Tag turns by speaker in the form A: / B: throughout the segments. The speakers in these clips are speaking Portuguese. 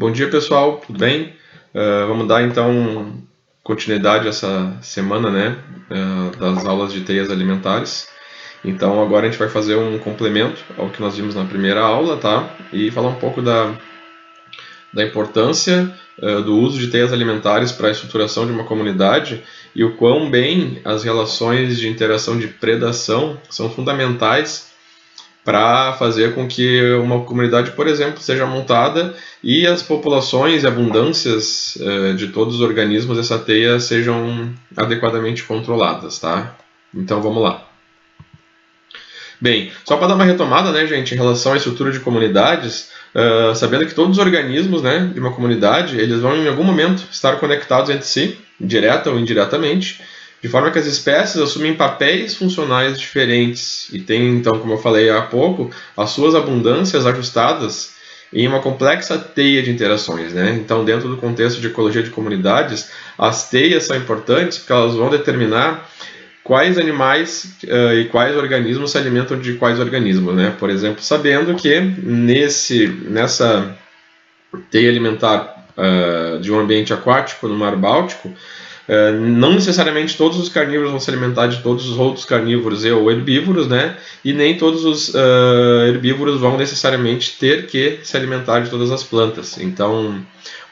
A: Bom dia, pessoal, tudo bem? Vamos dar então continuidade essa semana, né, das aulas de teias alimentares. Então agora a gente vai fazer um complemento ao que nós vimos na primeira aula, tá? E falar um pouco da importância do uso de teias alimentares para a estruturação de uma comunidade e o quão bem as relações de interação de predação são fundamentais para fazer com que uma comunidade, por exemplo, seja montada e as populações e abundâncias de todos os organismos dessa teia sejam adequadamente controladas, tá? Então vamos lá. Bem, só para dar uma retomada, né, gente, em relação à estrutura de comunidades, sabendo que todos os organismos, né, de uma comunidade, eles vão em algum momento estar conectados entre si, direta ou indiretamente, de forma que as espécies assumem papéis funcionais diferentes e têm, então, como eu falei há pouco, as suas abundâncias ajustadas em uma complexa teia de interações, né? Então, dentro do contexto de ecologia de comunidades, as teias são importantes porque elas vão determinar quais animais e quais organismos se alimentam de quais organismos, né? Por exemplo, sabendo que nessa teia alimentar de um ambiente aquático no Mar Báltico, não necessariamente todos os carnívoros vão se alimentar de todos os outros carnívoros ou herbívoros, né? E nem todos os herbívoros vão necessariamente ter que se alimentar de todas as plantas. Então,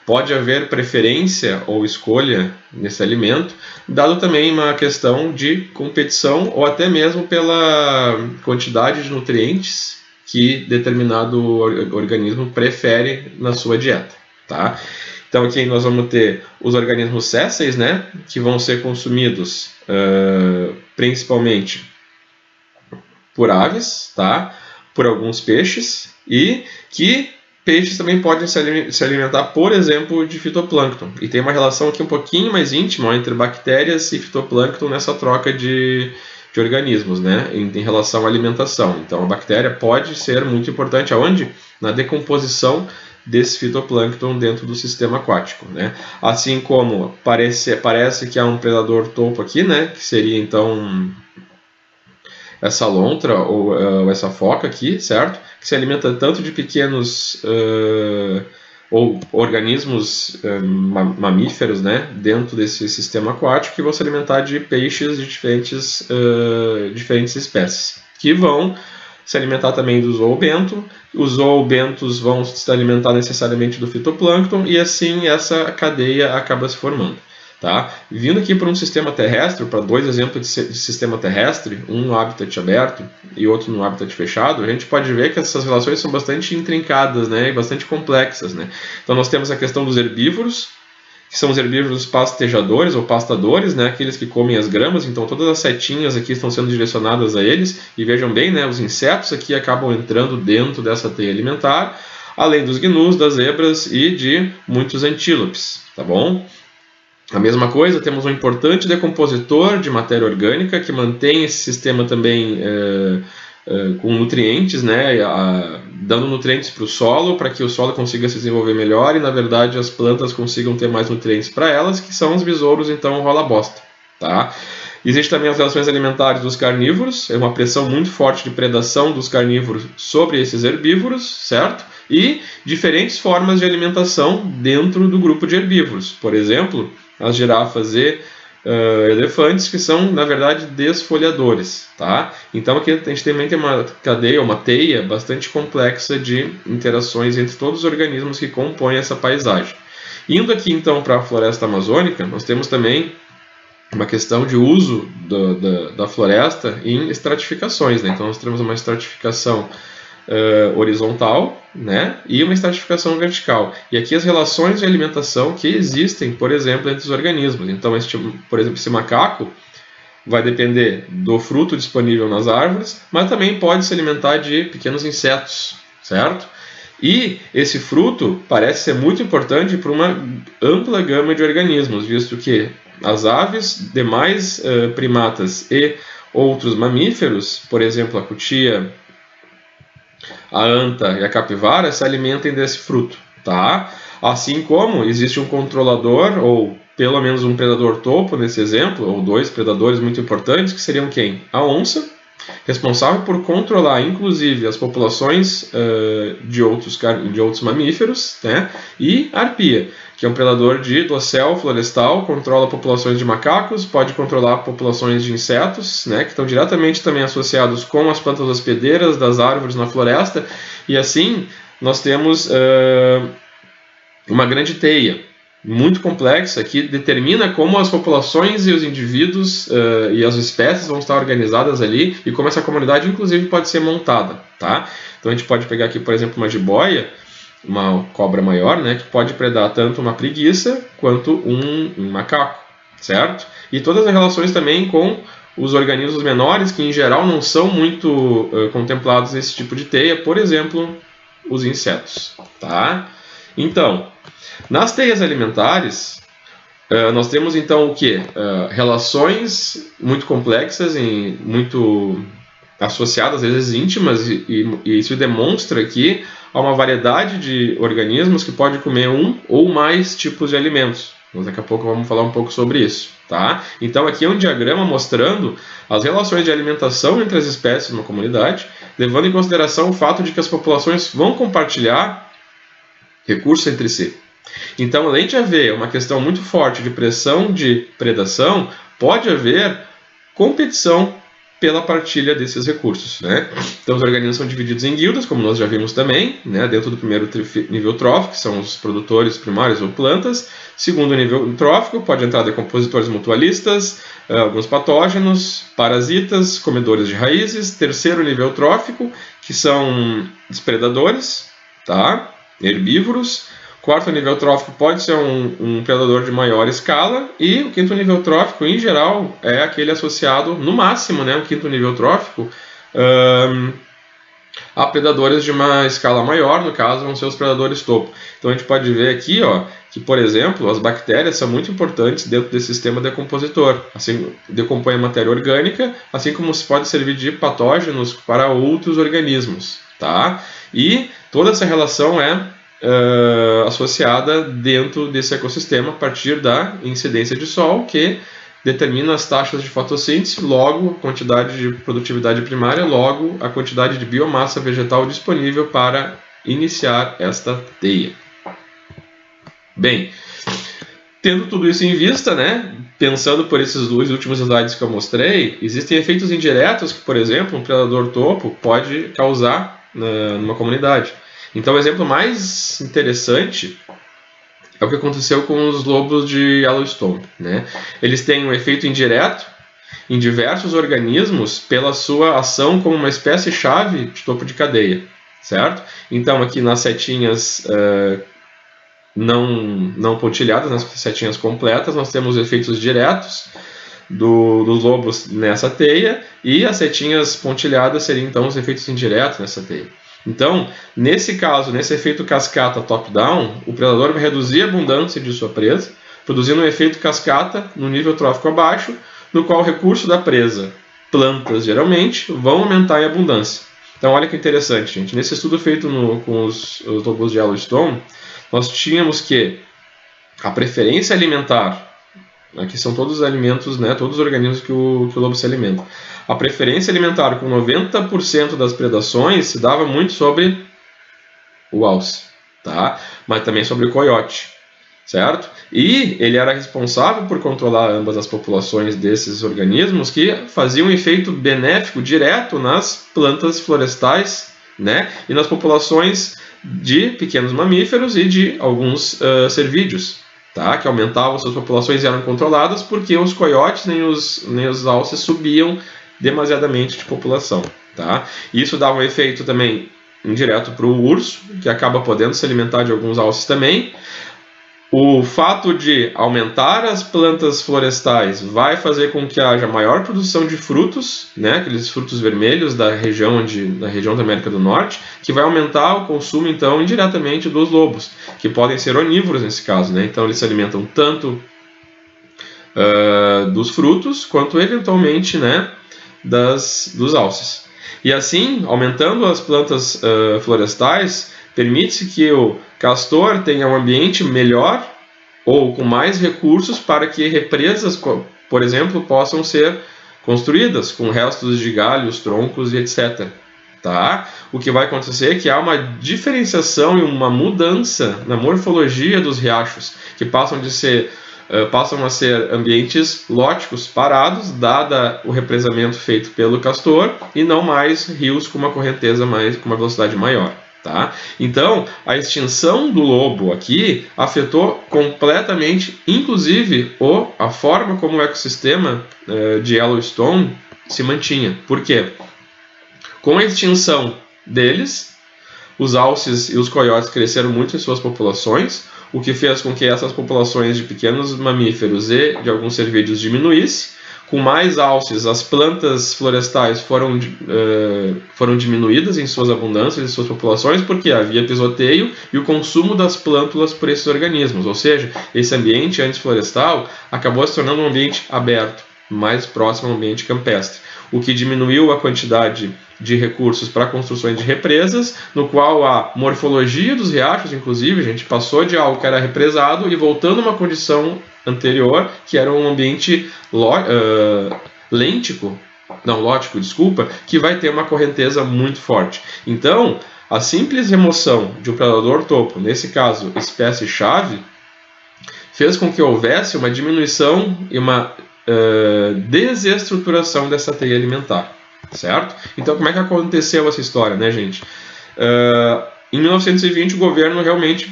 A: pode haver preferência ou escolha nesse alimento, dado também uma questão de competição ou até mesmo pela quantidade de nutrientes que determinado organismo prefere na sua dieta, tá? Então aqui nós vamos ter os organismos sésseis, né, que vão ser consumidos principalmente por aves, tá, por alguns peixes, e que peixes também podem se alimentar, por exemplo, de fitoplâncton. E tem uma relação aqui um pouquinho mais íntima entre bactérias e fitoplâncton nessa troca de organismos, né, em relação à alimentação. Então a bactéria pode ser muito importante aonde? Na decomposição desse fitoplâncton dentro do sistema aquático, né? Assim como parece que há um predador topo aqui, né, que seria então essa lontra ou essa foca aqui, certo? Que se alimenta tanto de pequenos ou organismos mamíferos, né, dentro desse sistema aquático, que vão se alimentar de peixes de diferentes espécies, que vão se alimentar também do zoobento. Os zoobentos vão se alimentar necessariamente do fitoplâncton e assim essa cadeia acaba se formando. Tá? Vindo aqui para um sistema terrestre, para dois exemplos de sistema terrestre, um no habitat aberto e outro no habitat fechado, a gente pode ver que essas relações são bastante intrincadas, né, e bastante complexas, né? Então nós temos a questão dos herbívoros, que são os herbívoros pastejadores ou pastadores, né, aqueles que comem as gramas. Então todas as setinhas aqui estão sendo direcionadas a eles, e vejam bem, né, os insetos aqui acabam entrando dentro dessa teia alimentar, além dos gnus, das zebras e de muitos antílopes, tá bom? A mesma coisa, temos um importante decompositor de matéria orgânica que mantém esse sistema também com nutrientes, né, dando nutrientes para o solo, para que o solo consiga se desenvolver melhor e, na verdade, as plantas consigam ter mais nutrientes para elas, que são os besouros, então, rola bosta, tá? Existem também as relações alimentares dos carnívoros, é uma pressão muito forte de predação dos carnívoros sobre esses herbívoros, certo? E diferentes formas de alimentação dentro do grupo de herbívoros. Por exemplo, as girafas e elefantes, que são, na verdade, desfolhadores, tá? Então aqui a gente também tem uma cadeia, uma teia bastante complexa de interações entre todos os organismos que compõem essa paisagem. Indo aqui então para a floresta amazônica, nós temos também uma questão de uso da floresta em estratificações, né? Então nós temos uma estratificação horizontal, né, e uma estratificação vertical. E aqui as relações de alimentação que existem, por exemplo, entre os organismos. Então, por exemplo, esse macaco vai depender do fruto disponível nas árvores, mas também pode se alimentar de pequenos insetos, certo? E esse fruto parece ser muito importante para uma ampla gama de organismos, visto que as aves, demais primatas e outros mamíferos, por exemplo, a cutia, a anta e a capivara, se alimentem desse fruto, tá? Assim como existe um controlador, ou pelo menos um predador topo nesse exemplo, ou dois predadores muito importantes, que seriam quem? A onça, responsável por controlar, inclusive, as populações de outros mamíferos, né? E a arpia, que é um predador de dossel florestal, controla populações de macacos, pode controlar populações de insetos, né? Que estão diretamente também associados com as plantas hospedeiras das árvores na floresta, e assim nós temos uma grande teia muito complexa que determina como as populações e os indivíduos e as espécies vão estar organizadas ali e como essa comunidade, inclusive, pode ser montada, tá? Então a gente pode pegar aqui, por exemplo, uma jiboia, uma cobra maior, né, que pode predar tanto uma preguiça quanto um macaco, certo? E todas as relações também com os organismos menores, que em geral não são muito contemplados nesse tipo de teia, por exemplo, os insetos, tá? Então, nas teias alimentares, nós temos então o que? Relações muito complexas e muito associadas, às vezes íntimas, e isso demonstra que há uma variedade de organismos que pode comer um ou mais tipos de alimentos. Mas daqui a pouco vamos falar um pouco sobre isso, tá? Então aqui é um diagrama mostrando as relações de alimentação entre as espécies numa comunidade, levando em consideração o fato de que as populações vão compartilhar recursos entre si. Então, além de haver uma questão muito forte de pressão de predação, pode haver competição pela partilha desses recursos, né? Então, os organismos são divididos em guildas, como nós já vimos também, né? Dentro do primeiro nível trófico, que são os produtores primários ou plantas. Segundo nível trófico, pode entrar decompositores mutualistas, alguns patógenos, parasitas, comedores de raízes. Terceiro nível trófico, que são os predadores, tá? Herbívoros. Quarto nível trófico pode ser um predador de maior escala, e o quinto nível trófico, em geral, é aquele associado, no máximo, né, o quinto nível trófico, a predadores de uma escala maior, no caso, vão ser os predadores topo. Então a gente pode ver aqui, ó, que, por exemplo, as bactérias são muito importantes dentro desse sistema decompositor. Assim, decompõe a matéria orgânica, assim como se pode servir de patógenos para outros organismos, tá? E toda essa relação é associada dentro desse ecossistema a partir da incidência de sol, que determina as taxas de fotossíntese, logo a quantidade de produtividade primária, logo a quantidade de biomassa vegetal disponível para iniciar esta teia. Bem, tendo tudo isso em vista, né, pensando por esses dois últimos slides que eu mostrei, existem efeitos indiretos que, por exemplo, um predador topo pode causar numa comunidade. Então, o exemplo mais interessante é o que aconteceu com os lobos de Yellowstone, né? Eles têm um efeito indireto em diversos organismos pela sua ação como uma espécie-chave de topo de cadeia, certo? Então, aqui nas setinhas não pontilhadas, nas setinhas completas, nós temos efeitos diretos dos lobos nessa teia, e as setinhas pontilhadas seriam então os efeitos indiretos nessa teia. Então, nesse caso, nesse efeito cascata top-down, o predador vai reduzir a abundância de sua presa, produzindo um efeito cascata no nível trófico abaixo, no qual o recurso da presa, plantas geralmente, vão aumentar em abundância. Então, olha que interessante, gente. Nesse estudo feito com os lobos de Yellowstone, nós tínhamos que a preferência alimentar, aqui são todos os alimentos, né, todos os organismos que o lobo se alimenta. A preferência alimentar com 90% das predações se dava muito sobre o alce, tá? Mas também sobre o coiote, certo? E ele era responsável por controlar ambas as populações desses organismos, que faziam um efeito benéfico direto nas plantas florestais, né? E nas populações de pequenos mamíferos e de alguns cervídeos, tá? Que aumentavam, suas populações eram controladas porque os coiotes nem os alces subiam demasiadamente de população, tá? Isso dá um efeito também indireto para o urso, que acaba podendo se alimentar de alguns alces também. O fato de aumentar as plantas florestais vai fazer com que haja maior produção de frutos, né, aqueles frutos vermelhos da região da América do Norte, que vai aumentar o consumo, então, indiretamente dos lobos, que podem ser onívoros nesse caso, né? Então, eles se alimentam tanto dos frutos, quanto, eventualmente, né, dos alces. E assim, aumentando as plantas florestais, permite-se que o castor tenha um ambiente melhor ou com mais recursos para que represas, por exemplo, possam ser construídas, com restos de galhos, troncos e etc. Tá? O que vai acontecer é que há uma diferenciação e uma mudança na morfologia dos riachos, que passam a ser ambientes lóticos parados, dada o represamento feito pelo castor, e não mais rios com uma correnteza com uma velocidade maior. Tá? Então, a extinção do lobo aqui afetou completamente, inclusive, a forma como o ecossistema de Yellowstone se mantinha. Por quê? Com a extinção deles, os alces e os coiotes cresceram muito em suas populações, o que fez com que essas populações de pequenos mamíferos e de alguns cervídeos diminuíssem. Com mais alces, as plantas florestais foram diminuídas em suas abundâncias e suas populações, porque havia pisoteio e o consumo das plântulas por esses organismos. Ou seja, esse ambiente antes florestal acabou se tornando um ambiente aberto, mais próximo ao ambiente campestre, o que diminuiu a quantidade de recursos para construções de represas, no qual a morfologia dos riachos, inclusive, a gente passou de algo que era represado e voltando a uma condição anterior, que era um ambiente lótico, que vai ter uma correnteza muito forte. Então, a simples remoção de um predador topo, nesse caso, espécie-chave, fez com que houvesse uma diminuição e uma desestruturação dessa teia alimentar, certo? Então, como é que aconteceu essa história, né, gente? Em 1920, o governo realmente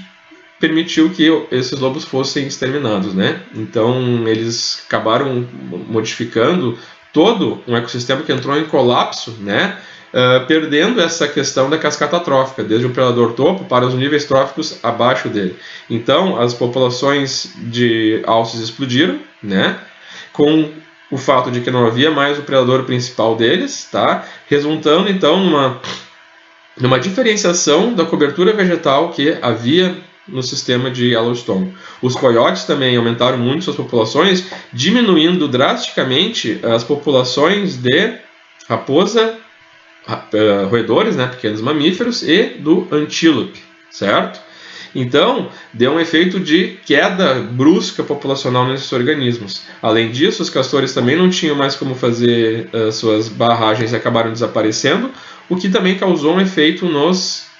A: permitiu que esses lobos fossem exterminados, né? Então, eles acabaram modificando todo um ecossistema que entrou em colapso, né? Perdendo essa questão da cascata trófica, desde o predador topo para os níveis tróficos abaixo dele. Então, as populações de alces explodiram, né? Com o fato de que não havia mais o predador principal deles, tá? Resultando então numa diferenciação da cobertura vegetal que havia no sistema de Yellowstone. Os coiotes também aumentaram muito suas populações, diminuindo drasticamente as populações de raposa, roedores, né, pequenos mamíferos, e do antílope, certo? Então, deu um efeito de queda brusca populacional nesses organismos. Além disso, os castores também não tinham mais como fazer suas barragens e acabaram desaparecendo, o que também causou um efeito nos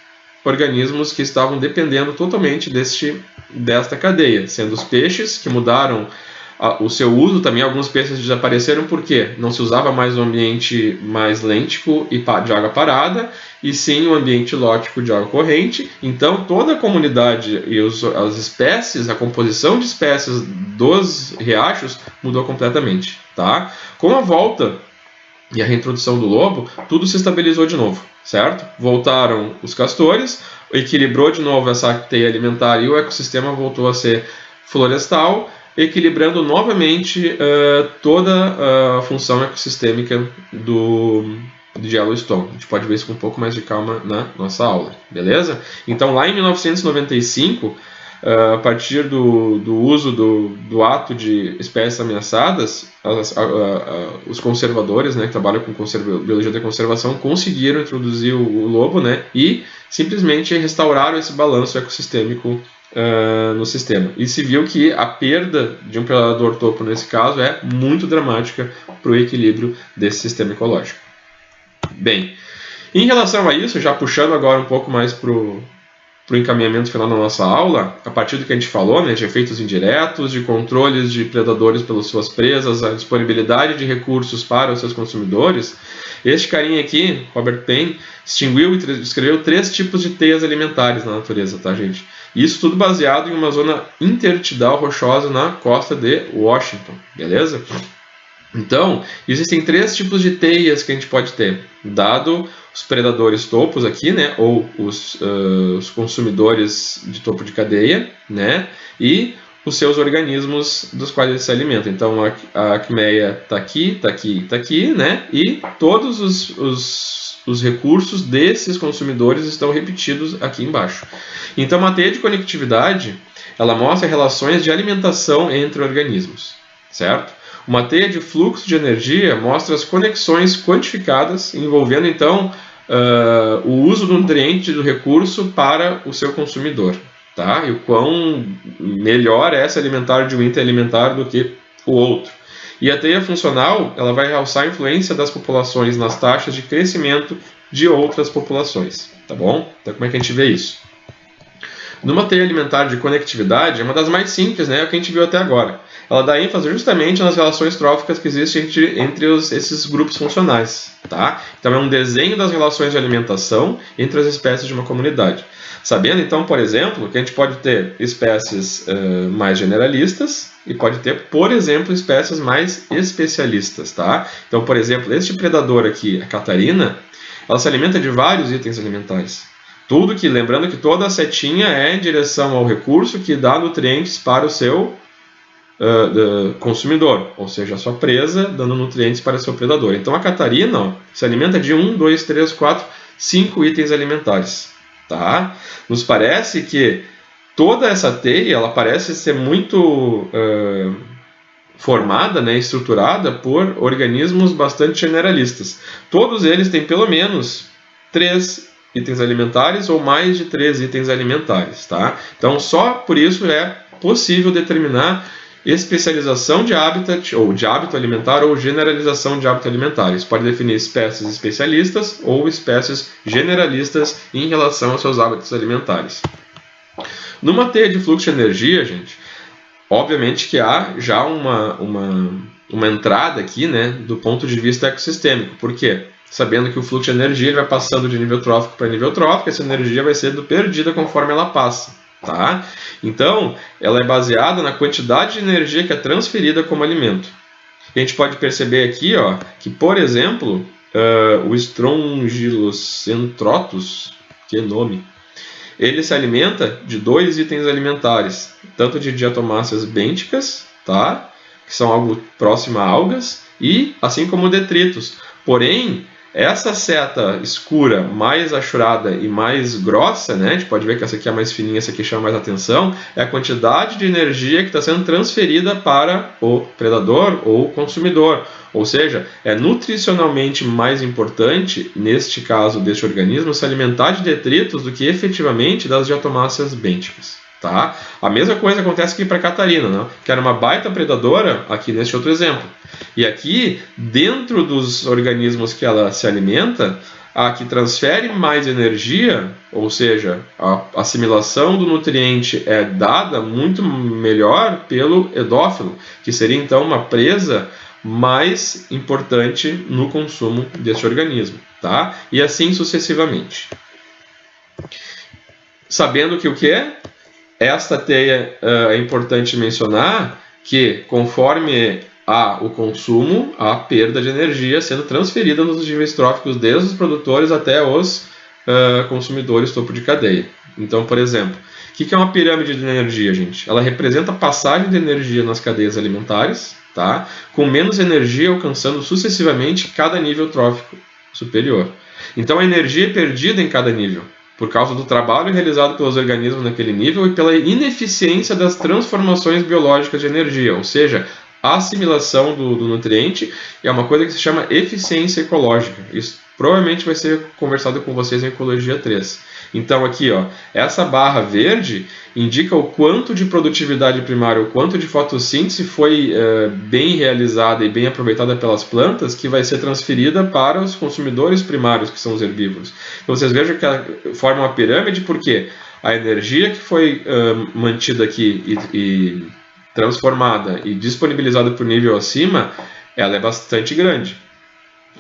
A: organismos que estavam dependendo totalmente desta cadeia, sendo os peixes, que mudaram o seu uso. Também alguns peixes desapareceram porque não se usava mais um ambiente mais lêntico e de água parada, e sim um ambiente lótico de água corrente. Então toda a comunidade e as espécies, a composição de espécies dos riachos mudou completamente. Tá? Com a volta e a reintrodução do lobo, tudo se estabilizou de novo, certo? Voltaram os castores, equilibrou de novo essa teia alimentar e o ecossistema voltou a ser florestal, equilibrando novamente toda a função ecossistêmica de Yellowstone. A gente pode ver isso com um pouco mais de calma na nossa aula, beleza? Então, lá em 1995, a partir do uso do ato de espécies ameaçadas, os conservadores, né, que trabalham com biologia da conservação, conseguiram introduzir o lobo, né, e simplesmente restauraram esse balanço ecossistêmico no sistema. E se viu que a perda de um predador topo, nesse caso, é muito dramática para o equilíbrio desse sistema ecológico. Bem, em relação a isso, já puxando agora um pouco mais para o encaminhamento final da nossa aula, a partir do que a gente falou, né, de efeitos indiretos, de controles de predadores pelas suas presas, a disponibilidade de recursos para os seus consumidores, este carinha aqui, Robert Penn, distinguiu e descreveu 3 tipos de teias alimentares na natureza, tá, gente? Isso tudo baseado em uma zona intertidal rochosa na costa de Washington, beleza? Então, existem 3 tipos de teias que a gente pode ter, dado os predadores topos aqui, né, ou os consumidores de topo de cadeia, né, e os seus organismos dos quais eles se alimentam. Então, a acmeia está aqui, está aqui, está aqui, né, e todos os recursos desses consumidores estão repetidos aqui embaixo. Então, a teia de conectividade, ela mostra relações de alimentação entre organismos, certo? Uma teia de fluxo de energia mostra as conexões quantificadas, envolvendo então o uso do nutriente do recurso para o seu consumidor, tá? E o quão melhor é se alimentar de um item alimentar do que o outro. E a teia funcional, ela vai realçar a influência das populações nas taxas de crescimento de outras populações, tá bom? Então como é que a gente vê isso? Numa teia alimentar de conectividade, é uma das mais simples, né? É o que a gente viu até agora. Ela dá ênfase justamente nas relações tróficas que existem entre esses grupos funcionais, tá? Então é um desenho das relações de alimentação entre as espécies de uma comunidade. Sabendo então, por exemplo, que a gente pode ter espécies mais generalistas e pode ter, por exemplo, espécies mais especialistas, tá? Então, por exemplo, este predador aqui, a catarina, ela se alimenta de vários itens alimentares. Tudo que, lembrando que toda a setinha é em direção ao recurso que dá nutrientes para o seu consumidor, ou seja, a sua presa dando nutrientes para o seu predador. Então a catarina, ó, se alimenta de 1, 2, 3, 4, 5 itens alimentares. Tá? Nos parece que toda essa teia ela parece ser muito formada, né, estruturada por organismos bastante generalistas. Todos eles têm pelo menos 3 itens alimentares ou mais de 3 itens alimentares. Tá? Então só por isso é possível determinar especialização de habitat ou de hábito alimentar ou generalização de hábito alimentaar. Isso pode definir espécies especialistas ou espécies generalistas em relação aos seus hábitos alimentares. Numa teia de fluxo de energia, gente, obviamente que há já uma entrada aqui, né, do ponto de vista ecossistêmico. Por quê? Sabendo que o fluxo de energia ele vai passando de nível trófico para nível trófico, essa energia vai sendo perdida conforme ela passa. Tá? Então, ela é baseada na quantidade de energia que é transferida como alimento. E a gente pode perceber aqui, ó, que, por exemplo, o Strongylocentrotus, que nome, ele se alimenta de 2 itens alimentares, tanto de diatomáceas bênticas, tá? Que são algo próximo a algas, e assim como detritos. Porém, essa seta escura, mais achurada e mais grossa, né? A gente pode ver que essa aqui é mais fininha, essa aqui chama mais atenção, é a quantidade de energia que está sendo transferida para o predador ou o consumidor. Ou seja, é nutricionalmente mais importante, neste caso deste organismo, se alimentar de detritos do que efetivamente das diatomáceas bênticas. Tá? A mesma coisa acontece aqui para a catarina, né? Que era uma baita predadora aqui neste outro exemplo. E aqui, dentro dos organismos que ela se alimenta, a que transfere mais energia, ou seja, a assimilação do nutriente é dada muito melhor pelo edófilo, que seria então uma presa mais importante no consumo deste organismo, tá? E assim sucessivamente. Sabendo que o que é? Esta teia é importante mencionar que conforme o consumo, a perda de energia sendo transferida nos níveis tróficos desde os produtores até os consumidores topo de cadeia. Então, por exemplo, o que é uma pirâmide de energia, gente? Ela representa a passagem de energia nas cadeias alimentares, tá? Com menos energia alcançando sucessivamente cada nível trófico superior. Então, a energia é perdida em cada nível, por causa do trabalho realizado pelos organismos naquele nível e pela ineficiência das transformações biológicas de energia, ou seja, a assimilação do nutriente é uma coisa que se chama eficiência ecológica. Isso provavelmente vai ser conversado com vocês em Ecologia 3. Então aqui, ó, essa barra verde indica o quanto de produtividade primária, o quanto de fotossíntese foi bem realizada e bem aproveitada pelas plantas, que vai ser transferida para os consumidores primários, que são os herbívoros. Então vocês vejam que ela forma uma pirâmide, porque a energia que foi mantida aqui e transformada e disponibilizada para o nível acima, ela é bastante grande.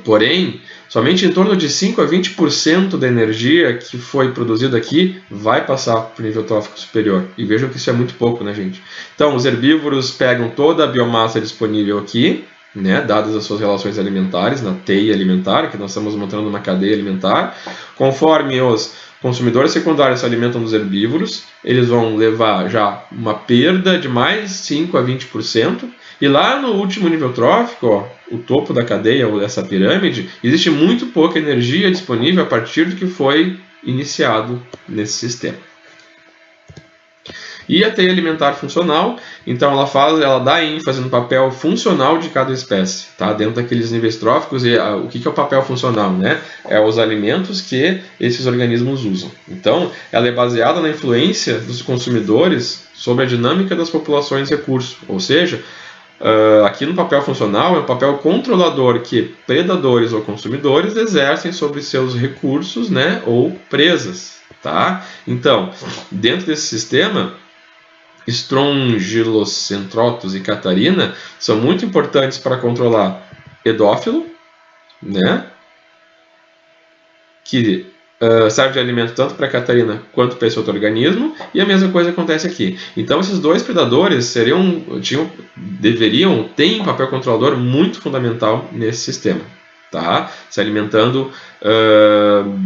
A: Porém, somente em torno de 5 a 20% da energia que foi produzida aqui vai passar para o nível trófico superior. E vejam que isso é muito pouco, né, gente? Então, os herbívoros pegam toda a biomassa disponível aqui, né, dadas as suas relações alimentares, na teia alimentar, que nós estamos montando uma cadeia alimentar. Conforme os consumidores secundários se alimentam dos herbívoros, eles vão levar já uma perda de mais 5 a 20%. E lá no último nível trófico, ó, o topo da cadeia ou dessa pirâmide, existe muito pouca energia disponível a partir do que foi iniciado nesse sistema. E a teia alimentar funcional, então ela dá ênfase no papel funcional de cada espécie, tá? Dentro daqueles níveis tróficos. E o que é o papel funcional, né? É os alimentos que esses organismos usam. Então, ela é baseada na influência dos consumidores sobre a dinâmica das populações de recurso, ou seja, aqui no papel funcional é um papel controlador que predadores ou consumidores exercem sobre seus recursos, né, ou presas, tá? Então, dentro desse sistema, Strongylocentrotus e Catarina são muito importantes para controlar edófilo, né, que serve de alimento tanto para a Catarina quanto para esse outro organismo, e a mesma coisa acontece aqui. Então esses dois predadores têm um papel controlador muito fundamental nesse sistema, tá? Se alimentando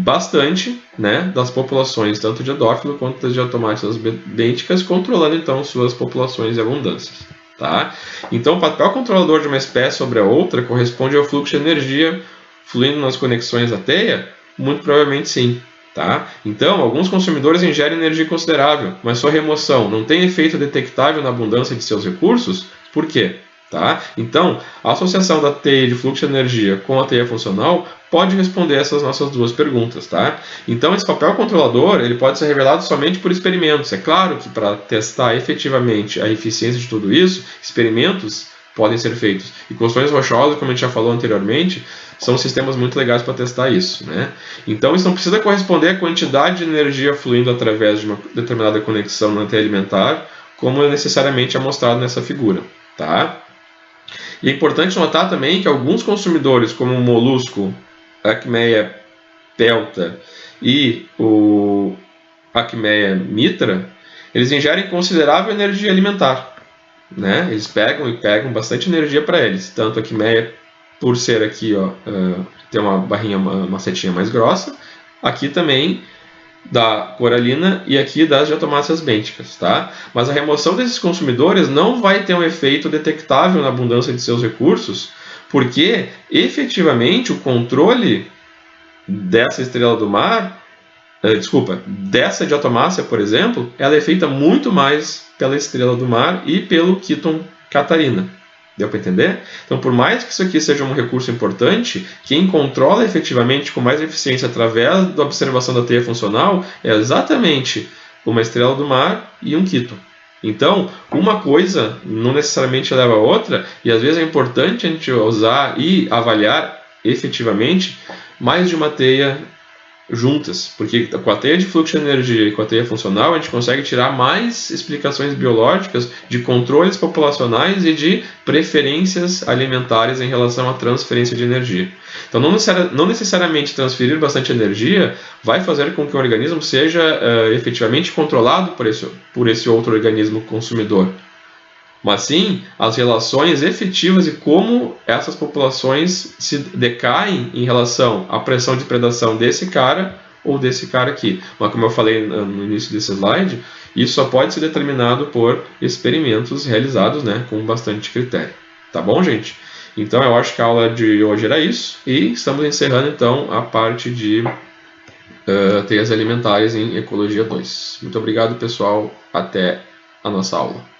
A: bastante, né, das populações tanto de edófilo quanto das diatomáceas bênticas, controlando então suas populações e abundâncias. Tá? Então o papel controlador de uma espécie sobre a outra corresponde ao fluxo de energia fluindo nas conexões da teia. Muito provavelmente sim. Tá? Então, alguns consumidores ingerem energia considerável, mas sua remoção não tem efeito detectável na abundância de seus recursos. Por quê? Tá? Então, a associação da teia de fluxo de energia com a teia funcional pode responder essas nossas duas perguntas. Tá? Então, esse papel controlador ele pode ser revelado somente por experimentos. É claro que para testar efetivamente a eficiência de tudo isso, experimentos podem ser feitos. E colchões rochosos, como a gente já falou anteriormente, são sistemas muito legais para testar isso. Né? Então, isso não precisa corresponder à quantidade de energia fluindo através de uma determinada conexão na teia alimentar, como é necessariamente mostrado nessa figura. Tá? E é importante notar também que alguns consumidores, como o molusco Acmeia pelta e o Acmeia mitra, eles ingerem considerável energia alimentar. Né? Eles pegam bastante energia para eles. Tanto a Acmeia, por ser aqui, ó, tem uma barrinha, uma setinha mais grossa, aqui também da coralina e aqui das diatomáceas bênticas, tá? Mas a remoção desses consumidores não vai ter um efeito detectável na abundância de seus recursos, porque efetivamente o controle dessa estrela do mar, dessa diatomácea, por exemplo, ela é feita muito mais pela estrela do mar e pelo Quíton Catarina. Deu para entender? Então, por mais que isso aqui seja um recurso importante, quem controla efetivamente com mais eficiência através da observação da teia funcional é exatamente uma estrela do mar e um Quíton. Então, uma coisa não necessariamente leva a outra, e às vezes é importante a gente usar e avaliar efetivamente mais de uma teia juntas, porque com a teia de fluxo de energia e com a teia funcional a gente consegue tirar mais explicações biológicas de controles populacionais e de preferências alimentares em relação à transferência de energia. Então não necessariamente transferir bastante energia vai fazer com que o organismo seja efetivamente controlado por esse outro organismo consumidor, mas sim as relações efetivas e como essas populações se decaem em relação à pressão de predação desse cara ou desse cara aqui. Mas como eu falei no início desse slide, isso só pode ser determinado por experimentos realizados, né, com bastante critério. Tá bom, gente? Então eu acho que a aula de hoje era isso e estamos encerrando então a parte de teias alimentares em Ecologia 2. Muito obrigado, pessoal. Até a nossa aula.